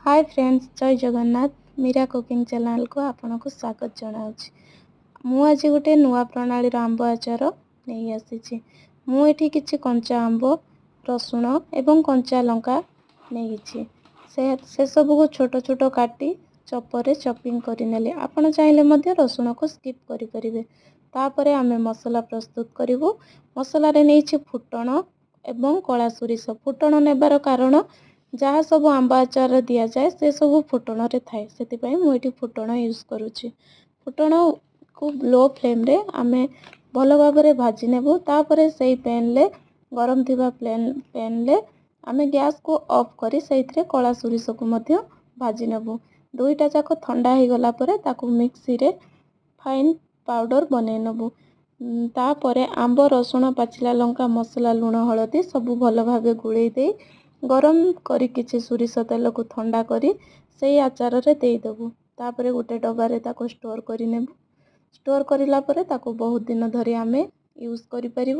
Hi friends, जय Jagannath. Meera cooking channel को आपको स्वागत जनाऊँच। मु आज गोटे नुआ प्रणाली आंब आचार नहीं आसी। मुझे किसी कंचा आंब, रसुण एवं कंचा लंका नहीं से सब को छोट छोट काटी चपर चपिंग करनेले। आपण चाहिए रसुण को स्किप करें। तापर आम मसला प्रस्तुत करूँ। मसला नहीं फुटण एवं कला सोरिष। फुटण नेबार कारण जहाँ सब आंब आचार दि जाए से सब फुटण थाए से मुझे फुटण यूज करुँची। फुटण को लो फ्लेम रे आमे भल भाव भाजी नेबू। तापर से पैन ले गरम थिबा पैन ले आमे गैस को ऑफ करी से कला सोरिष को मध्य भाजी नेबू। दुईटा जाक ठंडा हो गला परे ताकू मिक्सी रे फाइन पाउडर बनै नेबू। तापरे आंब, रसुण, पाचिला लंका, मसला, लुण, हलदी सब भल भाव गुड़े दे गरम करी किछि सोरिष तेल को ठंडा करी से आचार रे दे देबू। तापरे गोटे डब्बा ताको स्टोर करी नेबू। स्टोर करिला परे ताको बहुत दिन धरी आमे यूज करि परिबू।